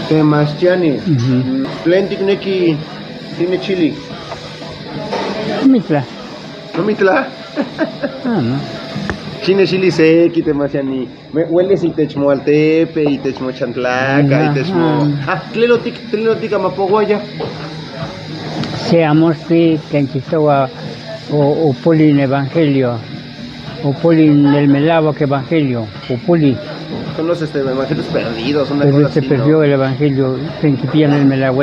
Temachtiani. Tlen tikneki tiene chili. Mitla. ¿No mitla? No. Chine chili seki temachtiani. Hueles y techmoaltepe y techmochantlaca y techmo. Tlenotic amapoguaya. Se amorti que en Chistoa o poli en evangelio. O poli en el melavo que evangelio. O poli. Son los evangelios perdidos, una Pero cosa se así, perdió ¿no? el evangelio. Se enquipían el melavo.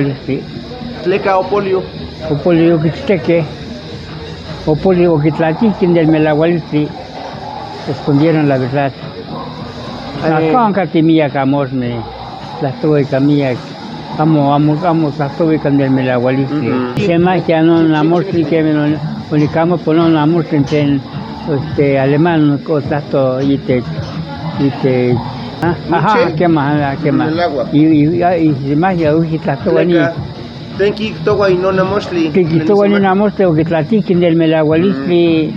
Tleca o polio. O poli o quisteque. O poli o quitlachiquín del melavo. Escondieron la verdad. La conca timía camosme. La tuve camilla. Amo la tuve con el melavo. Se más que no amor que me lo unicamos por no amor que en alemán cotato y te qué más y se más ya uji tato ni Tenki towa y no namosli. que quito ni namoste o que tlatiquen del melawalistli.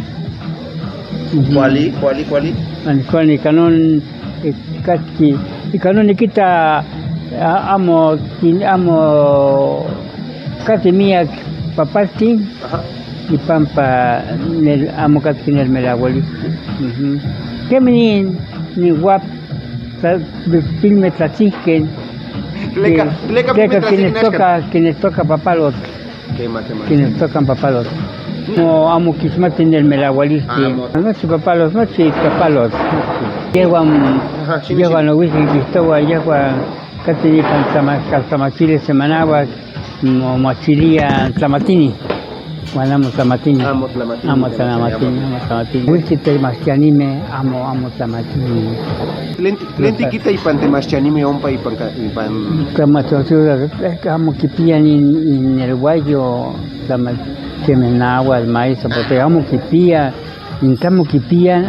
¿Cuali? Con el canon casi y canon quita amo casi mía papasti y pampa amo casi en el melawalistli. Que ni guap filme tlatiquen Pleca quienes toca papalot. Quienes tocan papalot. No amo kismatin del melagualisti. Noche papalos, noche papalot. Llegan los whisky Cristóbal, llegan Catini Calzamachile Semanagua, Mochilia Tlamatini. Amo Tlamatini. Amo Tlamatini. Whisky Temachtianime, amo Tlamatini. Lentiquita y pantemachtianime ompa y pan. Amo que pillan en el guayo, Temenagua, el maíz, porque amo que pillan,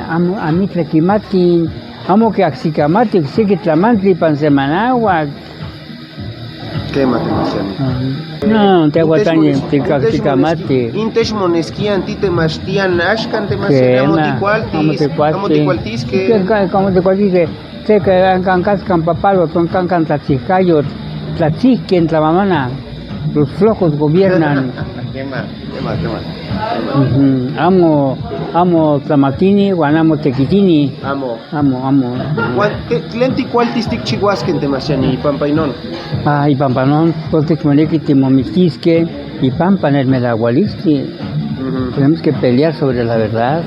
amo a mi tlaquimati, amo que axicamati, que sigue tlamantli, pan semanagua. Quémate, Marciani. No, te aguantan en axicamati. Intesh monesquian, titemachtian, ashkan, temachtian, amoticualtisque. Como te cualtisque, sé que han cascan papalo, son cancan tlachicayo, tlachiquen, tlamamana. Los flojos gobiernan. Quema. Amo Tlamatini, amo Tequitini. Amo. Tlenti cualtistic chihuasquen temachani y pampainón. Y pampanón, pues monequi timomiquisque y pampan el melagualisti. Tenemos que pelear sobre la verdad,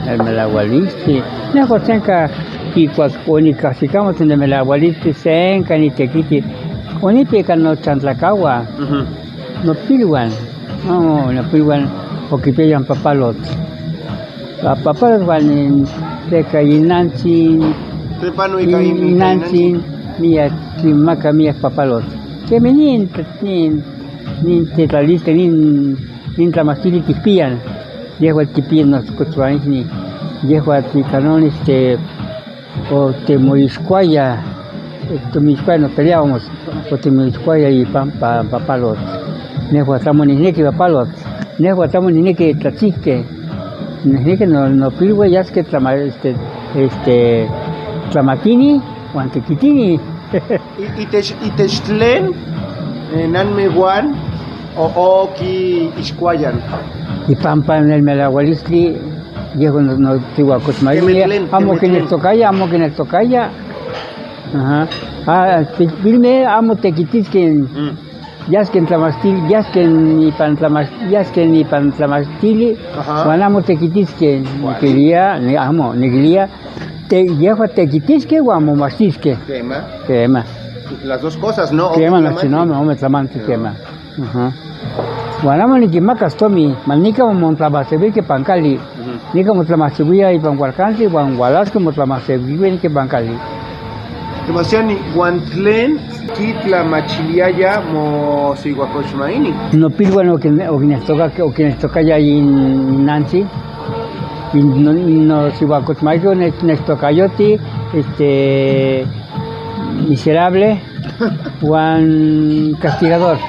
el melagualisti. No cosenca y cuasconica, si estamos en el melagualisti, senca ni tequiti. Oni pecan no chantlacagua, no pilwan, porque pillan papalot. Papalot van en teca y nanchin, mía, maca mía papalot. Que me ni tetaliste, ni tlamastili tipian, llego al tipian nos cochuanis ni, llego a ticanon o temoriscuaya. Tomiscuaya nos peleábamos, o Tomiscuaya y papalot. Nehuatamos ni que papalot, nehuatamos ni que tlachique, ni que no pilwe ya es que tlamatini o antequitini. Y techtlen, nanmeguan, o ki iscuayan. Y pampa en el melagualistli, llego no tihuacosmaría, amo que en el tocaya. Filme amo tequitisquen, yasquen tlamastil, yasquen ni pan tlamastili, amo tequitisquen, neguilia, lleva tequitisque o amo mastisque. Quema. Las dos cosas, ¿no? Quema, no me tlamante quema. Guanamo ni quimacas tomi, manica montlamasebí que pancali, ni como tlamasebía y pangualcanti, guangualas como tlamasebí que pancali. Demasiani, Guantlen, Kitla, Machiliaya, Mosiguacochmaini. No pilwan o quienes toca ya en Nancy, y no Siguacochmayo, Nestocayoti, miserable, Juan Castigador.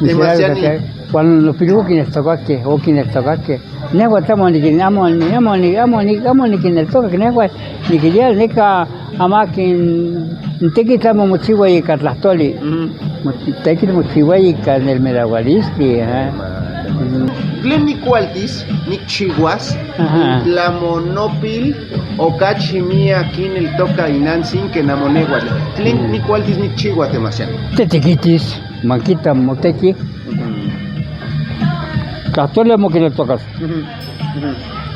Demasiani, Cuando nos pidió que nos tocaque, o que nos tocaque. Negua estamos ni que ni que nos toca, que negua ni que ya ni que ama que te quitamos mochiwa y catlastoli. Te quitamos mochiwa y can el meragualisti, Tlen nicualtis, nichihuas, la monopil, o cachimia aquí en el toca y nansin que namoneguas. Tlen nicualtis nichihua demasiado. Te tiquitis, manquita motequi. Castolia mo que le tocas.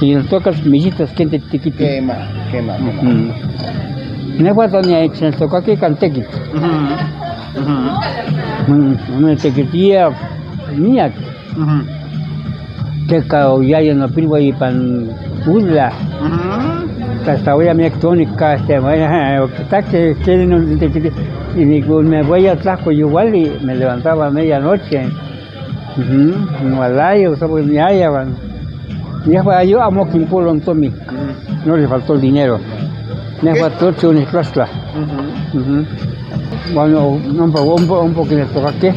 Y le tocas millitas que te tiquiti. Quema. Negua doña ex le toca que cantequi. Me tequitía mía. Que cao ya no pilvo y pan udla. Hasta hoy a mi tónica está que no y me voy a Tlaxco igual y me levantaba a medianoche. No alaya, o sea, pues ni haya, yo amo que impolo en Tommy, no le faltó el dinero, me faltó un esclasla. Bueno, un poco que le toca qué,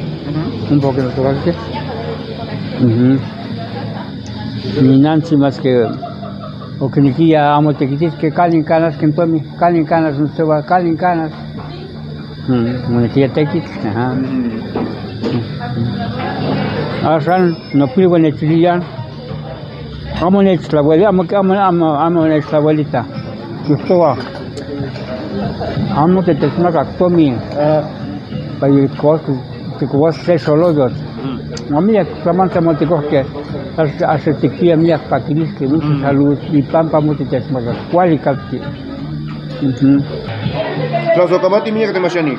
ni Nancy más que, o que ni que ya amo te quites que calin canas que en Tommy, calin canas no se va, calin canas, ni que ya te quites, Asan no pilgo en Chilian. Amo en la abuelita, amo en la abuelita. Justo amo que te suena cactomi. Para el costo que vos se solo dos. A mí solamente me digo que hace tequila mía para que mucha salud y pampa mucho te más cuál y calci. Los ocamati mía que te machani.